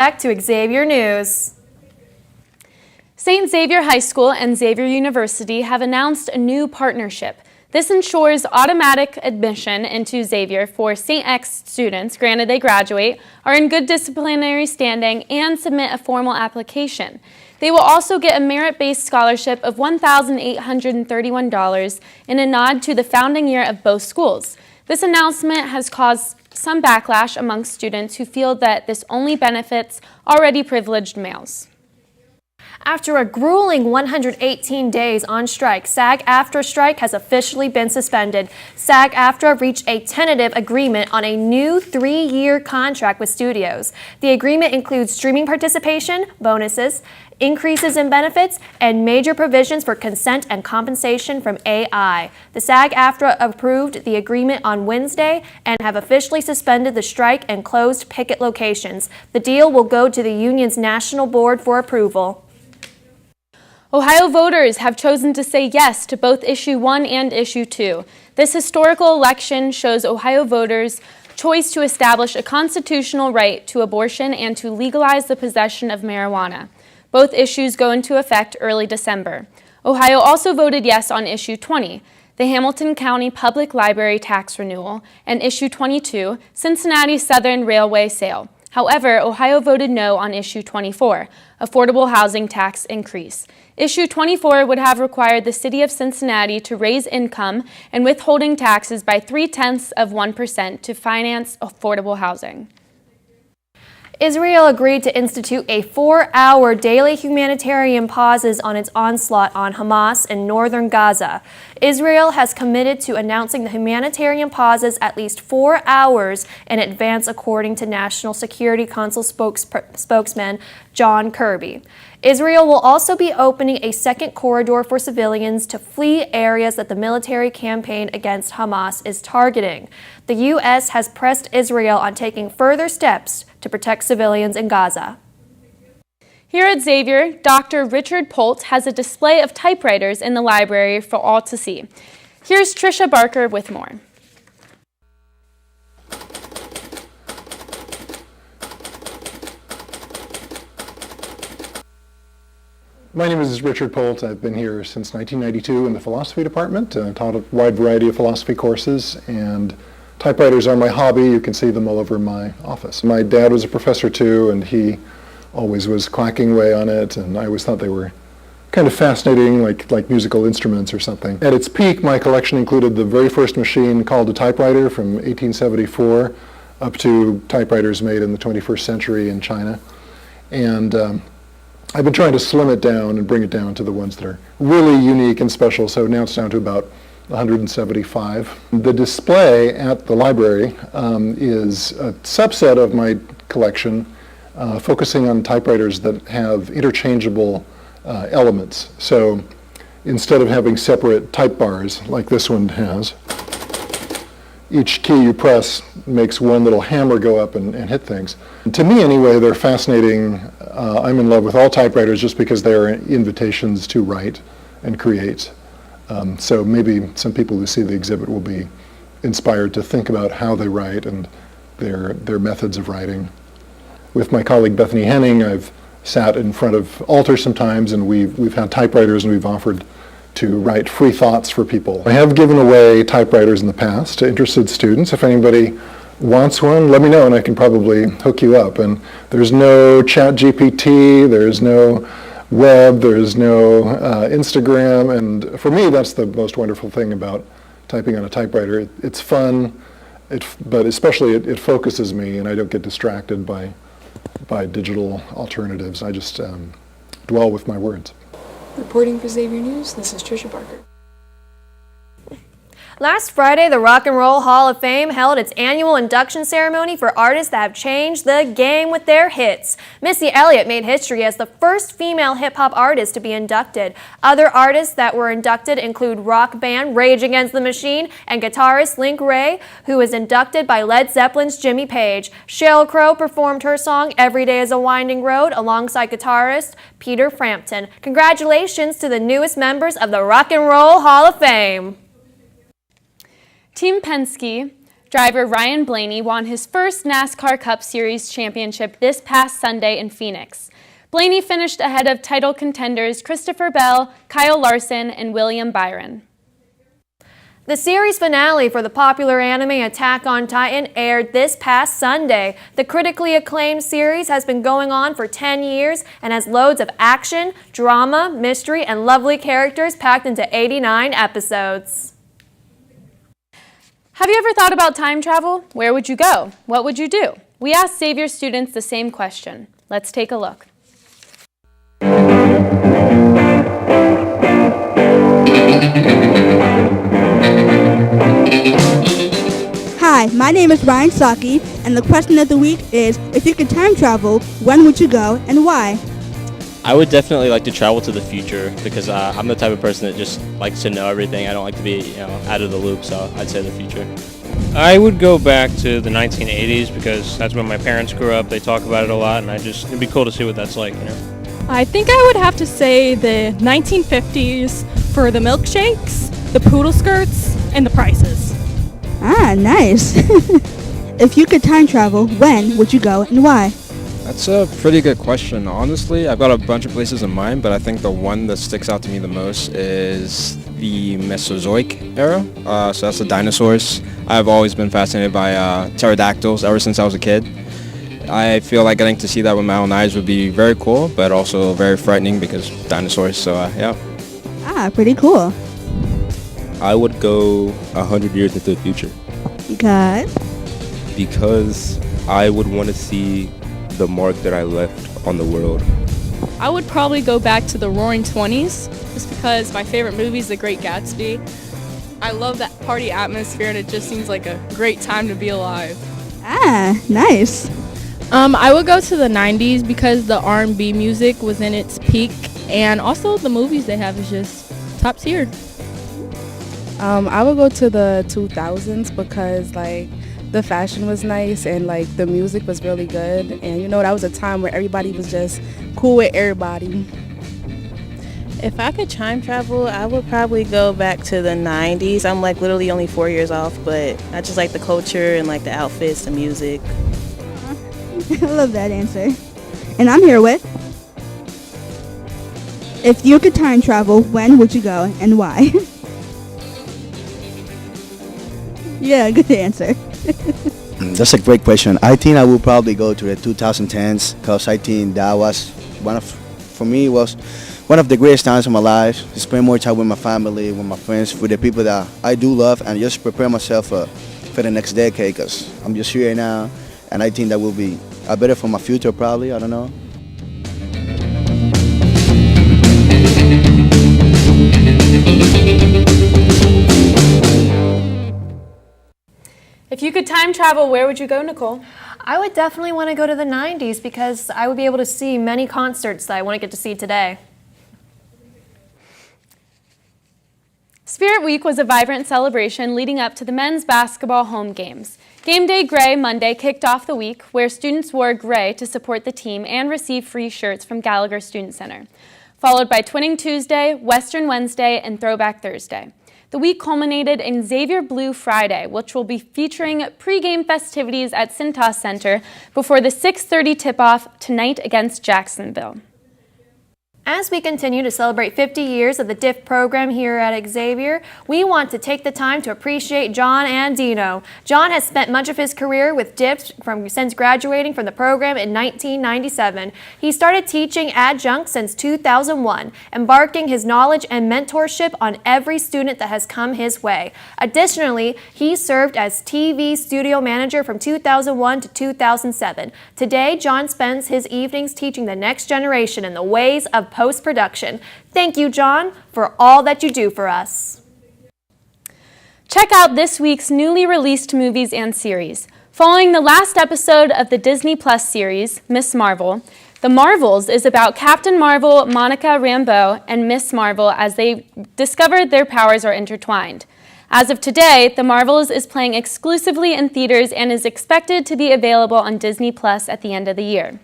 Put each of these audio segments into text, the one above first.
Back to Xavier News. St. Xavier High School and Xavier University have announced a new partnership. This ensures automatic admission into Xavier for St. X students, granted they graduate, are in good disciplinary standing, and submit a formal application. They will also get a merit-based scholarship of $1,831 in a nod to the founding year of both schools. This announcement has caused some backlash amongst students who feel that this only benefits already privileged males. After a grueling 118 days on strike, SAG-AFTRA strike has officially been suspended. SAG-AFTRA reached a tentative agreement on a new 3-year contract with studios. The agreement includes streaming participation, bonuses, increases in benefits, and major provisions for consent and compensation from AI. The SAG-AFTRA approved the agreement on Wednesday and have officially suspended the strike and closed picket locations. The deal will go to the union's national board for approval. Ohio voters have chosen to say yes to both Issue 1 and Issue 2. This historical election shows Ohio voters' choice to establish a constitutional right to abortion and to legalize the possession of marijuana. Both issues go into effect early December. Ohio also voted yes on Issue 20, the Hamilton County Public Library tax renewal, and Issue 22, Cincinnati Southern Railway sale. However, Ohio voted no on Issue 24, affordable housing tax increase. Issue 24 would have required the city of Cincinnati to raise income and withholding taxes by 0.3% to finance affordable housing. Israel agreed to institute a 4-hour daily humanitarian pauses on its onslaught on Hamas in northern Gaza. Israel has committed to announcing the humanitarian pauses at least 4 hours in advance, according to National Security Council spokesman John Kirby. Israel will also be opening a second corridor for civilians to flee areas that the military campaign against Hamas is targeting. The U.S. has pressed Israel on taking further steps to protect civilians in Gaza. Here at Xavier, Dr. Richard Polt has a display of typewriters in the library for all to see. Here's Trisha Barker with more. My name is Richard Polt. I've been here since 1992 in the philosophy department. Taught a wide variety of philosophy courses, and typewriters are my hobby. You can see them all over my office. My dad was a professor too, and he always was clacking away on it, and I always thought they were kind of fascinating, like musical instruments or something. At its peak, my collection included the very first machine called a typewriter from 1874 up to typewriters made in the 21st century in China. And I've been trying to slim it down and bring it down to the ones that are really unique and special, so now it's down to about 175. The display at the library is a subset of my collection, focusing on typewriters that have interchangeable elements. So instead of having separate type bars like this one has, each key you press makes one little hammer go up and hit things. And to me anyway, they're fascinating. I'm in love with all typewriters just because they are invitations to write and create. So maybe some people who see the exhibit will be inspired to think about how they write and their methods of writing. With my colleague Bethany Henning, I've sat in front of altars sometimes, and we've had typewriters, and we've offered to write free thoughts for people. I have given away typewriters in the past to interested students. If anybody wants one, let me know and I can probably hook you up. And there's no chat GPT, there's no web, there's no Instagram, and for me that's the most wonderful thing about typing on a typewriter. It's fun, but especially it focuses me, and I don't get distracted by digital alternatives. I just dwell with my words. Reporting for Xavier News, this is Trisha Barker. Last Friday, the Rock and Roll Hall of Fame held its annual induction ceremony for artists that have changed the game with their hits. Missy Elliott made history as the first female hip-hop artist to be inducted. Other artists that were inducted include rock band Rage Against the Machine and guitarist Link Wray, who was inducted by Led Zeppelin's Jimmy Page. Sheryl Crow performed her song Every Day is a Winding Road alongside guitarist Peter Frampton. Congratulations to the newest members of the Rock and Roll Hall of Fame. Team Penske Driver Ryan Blaney won his first NASCAR Cup Series championship this past Sunday in Phoenix. Blaney finished ahead of title contenders Christopher Bell, Kyle Larson, and William Byron. The series finale for the popular anime Attack on Titan aired this past Sunday. The critically acclaimed series has been going on for 10 years and has loads of action, drama, mystery, and lovely characters packed into 89 episodes. Have you ever thought about time travel? Where would you go? What would you do? We asked Xavier students the same question. Let's take a look. Hi, my name is Ryan Saki, and the question of the week is, if you could time travel, when would you go and why? I would definitely like to travel to the future because I'm the type of person that just likes to know everything. I don't like to be, out of the loop, so I'd say the future. I would go back to the 1980s because that's when my parents grew up. They talk about it a lot, and it'd be cool to see what that's like, I think I would have to say the 1950s for the milkshakes, the poodle skirts, and the prices. Ah, nice. If you could time travel, when would you go and why? That's a pretty good question. Honestly, I've got a bunch of places in mind, but I think the one that sticks out to me the most is the Mesozoic era. So that's the dinosaurs. I've always been fascinated by pterodactyls ever since I was a kid. I feel like getting to see that with my own eyes would be very cool, but also very frightening because dinosaurs, so yeah. Ah, pretty cool. I would go 100 years into the future. Because? Because I would want to see the mark that I left on the world. I would probably go back to the Roaring 20s, just because my favorite movie is The Great Gatsby. I love that party atmosphere, and it just seems like a great time to be alive. Ah, nice. I would go to the 90s because the R&B music was in its peak, and also the movies they have is just top tier. I would go to the 2000s because the fashion was nice and the music was really good, and that was a time where everybody was just cool with everybody. If I could time travel, I would probably go back to the 90s. I'm literally only 4 years off, but I just like the culture and the outfits, the music. I love that answer. And I'm here with, if you could time travel, when would you go and why? Yeah, good answer. That's a great question. I think I will probably go to the 2010s because I think that was for me, was one of the greatest times of my life. To spend more time with my family, with my friends, with the people that I do love, and just prepare myself for the next decade because I'm just here now, and I think that will be better for my future probably, I don't know. If you could time travel, where would you go, Nicole? I would definitely want to go to the 90s because I would be able to see many concerts that I want to get to see today. Spirit Week was a vibrant celebration leading up to the men's basketball home games. Game Day Gray Monday kicked off the week, where students wore gray to support the team and receive free shirts from Gallagher Student Center, followed by Twinning Tuesday, Western Wednesday, and Throwback Thursday. The week culminated in Xavier Blue Friday, which will be featuring pregame festivities at Cintas Center before the 6:30 tip-off tonight against Jacksonville. As we continue to celebrate 50 years of the DIF program here at Xavier, we want to take the time to appreciate John and Dino. John has spent much of his career with DIF since graduating from the program in 1997. He started teaching adjunct since 2001, embarking his knowledge and mentorship on every student that has come his way. Additionally, he served as TV studio manager from 2001 to 2007. Today, John spends his evenings teaching the next generation in the ways of post-production. Thank you, John, for all that you do for us. Check out this week's newly released movies and series. Following the last episode of the Disney Plus series, Miss Marvel, The Marvels is about Captain Marvel, Monica Rambeau, and Miss Marvel as they discover their powers are intertwined. As of today, The Marvels is playing exclusively in theaters and is expected to be available on Disney Plus at the end of the year.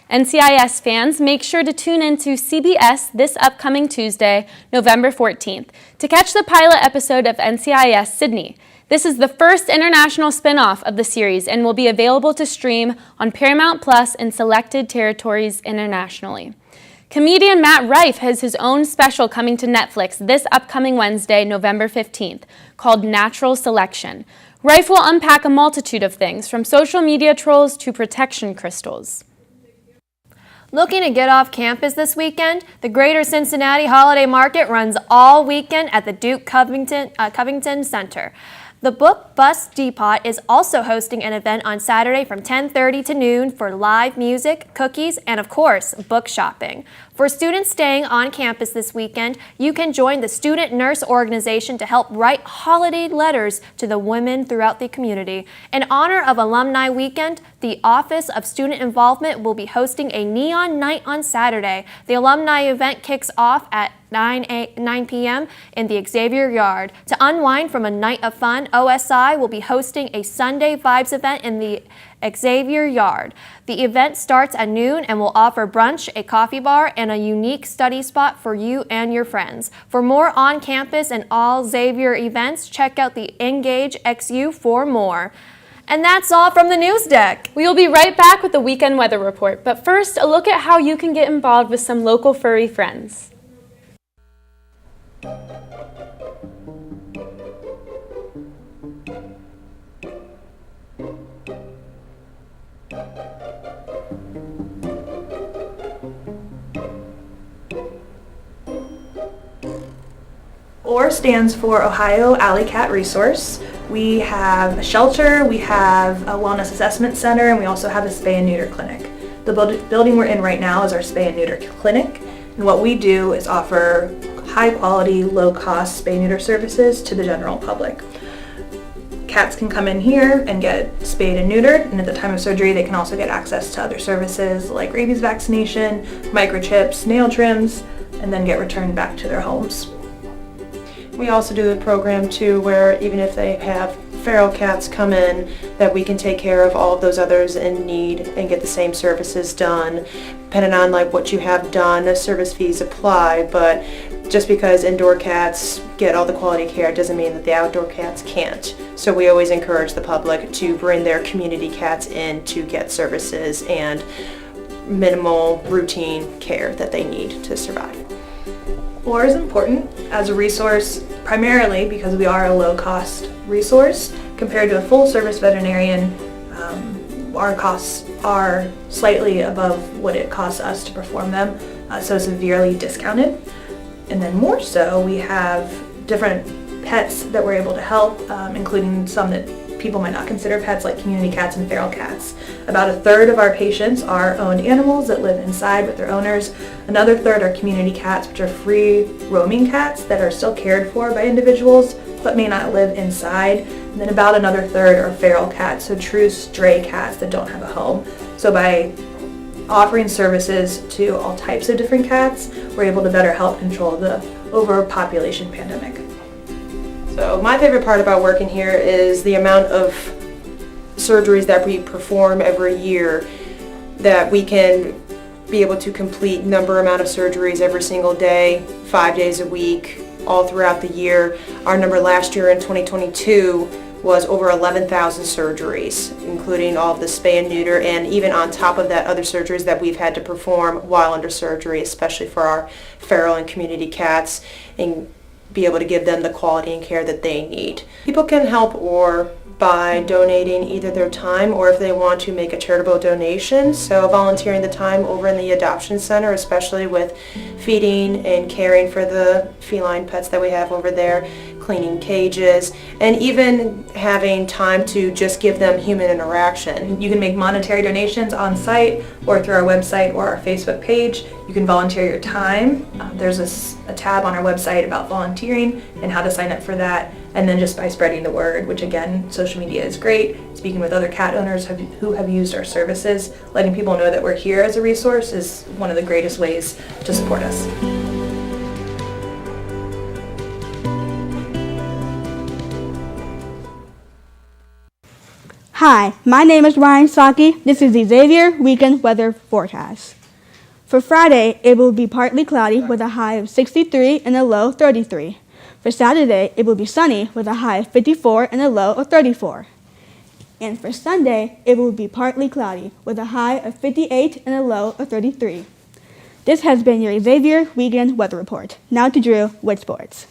NCIS fans, make sure to tune into CBS this upcoming Tuesday, November 14th, to catch the pilot episode of NCIS Sydney. This is the first international spin-off of the series and will be available to stream on Paramount Plus in selected territories internationally. Comedian Matt Rife has his own special coming to Netflix this upcoming Wednesday, November 15th, called Natural Selection. Rife will unpack a multitude of things, from social media trolls to protection crystals. Looking to get off campus this weekend? The Greater Cincinnati Holiday Market runs all weekend at the Duke Covington Center. The Book Bus Depot is also hosting an event on Saturday from 10:30 to noon for live music, cookies, and of course, book shopping. For students staying on campus this weekend, you can join the Student Nurse Organization to help write holiday letters to the women throughout the community. In honor of Alumni Weekend, the Office of Student Involvement will be hosting a neon night on Saturday. The alumni event kicks off at 9 p.m. in the Xavier Yard. To unwind from a night of fun, OSI will be hosting a Sunday Vibes event in the Xavier Yard. The event starts at noon and will offer brunch, a coffee bar, and a unique study spot for you and your friends. For more on-campus and all Xavier events, check out the Engage XU for more. And that's all from the news deck. We will be right back with the weekend weather report, but first, a look at how you can get involved with some local furry friends. OAR stands for Ohio Alley Cat Resource. We have a shelter, we have a wellness assessment center, and we also have a spay and neuter clinic. The building we're in right now is our spay and neuter clinic, and what we do is offer high quality, low cost spay and neuter services to the general public. Cats can come in here and get spayed and neutered, and at the time of surgery they can also get access to other services like rabies vaccination, microchips, nail trims, and then get returned back to their homes. We also do a program too where even if they have feral cats come in, that we can take care of all of those others in need and get the same services done. Depending on like what you have done, the service fees apply, but just because indoor cats get all the quality care doesn't mean that the outdoor cats can't. So we always encourage the public to bring their community cats in to get services and minimal routine care that they need to survive. OAR is important as a resource primarily because we are a low-cost resource. Compared to a full-service veterinarian, our costs are slightly above what it costs us to perform them, so severely discounted. And then more so, we have different pets that we're able to help, including some that people might not consider pets, like community cats and feral cats. About a third of our patients are owned animals that live inside with their owners. Another third are community cats, which are free roaming cats that are still cared for by individuals but may not live inside. And then about another third are feral cats, so true stray cats that don't have a home. So by offering services to all types of different cats, we're able to better help control the overpopulation pandemic. So my favorite part about working here is the amount of surgeries that we perform every year, that we can be able to complete amount of surgeries every single day, 5 days a week, all throughout the year. Our number last year in 2022 was over 11,000 surgeries, including all of the spay and neuter, and even on top of that, other surgeries that we've had to perform while under surgery, especially for our feral and community cats, and be able to give them the quality and care that they need. People can help OAR by donating either their time or if they want to make a charitable donation. So volunteering the time over in the adoption center, especially with feeding and caring for the feline pets that we have over there, cleaning cages, and even having time to just give them human interaction. You can make monetary donations on site or through our website or our Facebook page. You can volunteer your time. There's a tab on our website about volunteering and how to sign up for that. And then just by spreading the word, which again, social media is great. Speaking with other cat owners who have used our services, letting people know that we're here as a resource is one of the greatest ways to support us. Hi, my name is Ryan Saki. This is the Xavier Weekend Weather Forecast. For Friday, it will be partly cloudy with a high of 63 and a low 33. For Saturday, it will be sunny with a high of 54 and a low of 34. And for Sunday, it will be partly cloudy with a high of 58 and a low of 33. This has been your Xavier Weekend Weather Report. Now to Drew with sports.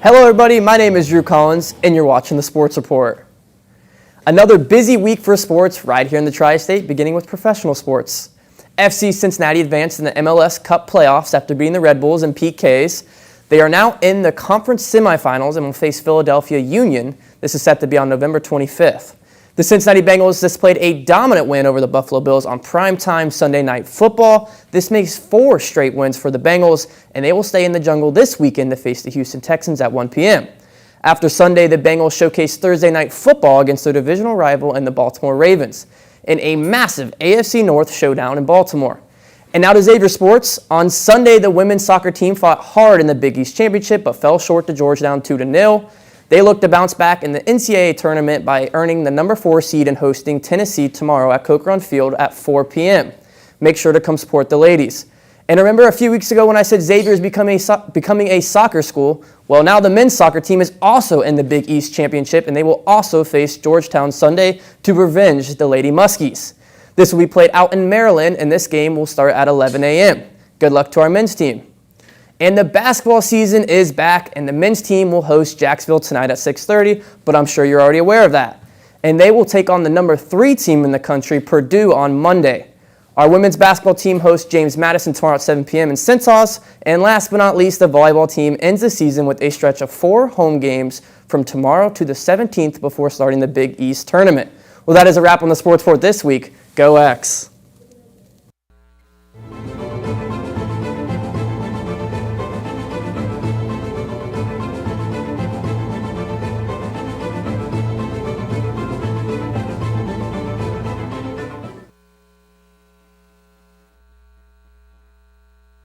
Hello everybody, my name is Drew Collins and you're watching the Sports Report. Another busy week for sports right here in the Tri-State, beginning with professional sports. FC Cincinnati advanced in the MLS Cup playoffs after beating the Red Bulls and PKs. They are now in the conference semifinals and will face Philadelphia Union. This is set to be on November 25th. The Cincinnati Bengals displayed a dominant win over the Buffalo Bills on primetime Sunday Night Football. This makes 4 straight wins for the Bengals, and they will stay in the jungle this weekend to face the Houston Texans at 1 p.m. After Sunday, the Bengals showcased Thursday Night Football against their divisional rival and the Baltimore Ravens in a massive AFC North showdown in Baltimore. And now to Xavier Sports. On Sunday, the women's soccer team fought hard in the Big East Championship but fell short to Georgetown 2-0. They look to bounce back in the NCAA tournament by earning the number 4 seed and hosting Tennessee tomorrow at Coke Run Field at 4 p.m. Make sure to come support the ladies. And remember a few weeks ago when I said Xavier is becoming a soccer school? Well, now the men's soccer team is also in the Big East Championship, and they will also face Georgetown Sunday to revenge the Lady Muskies. This will be played out in Maryland, and this game will start at 11 a.m. Good luck to our men's team. And the basketball season is back, and the men's team will host Jacksonville tonight at 6:30, but I'm sure you're already aware of that. And they will take on the number 3 team in the country, Purdue, on Monday. Our women's basketball team hosts James Madison tomorrow at 7 p.m. in Cintas. And last but not least, the volleyball team ends the season with a stretch of 4 home games from tomorrow to the 17th before starting the Big East tournament. Well, that is a wrap on the Sports Report this week. Go X!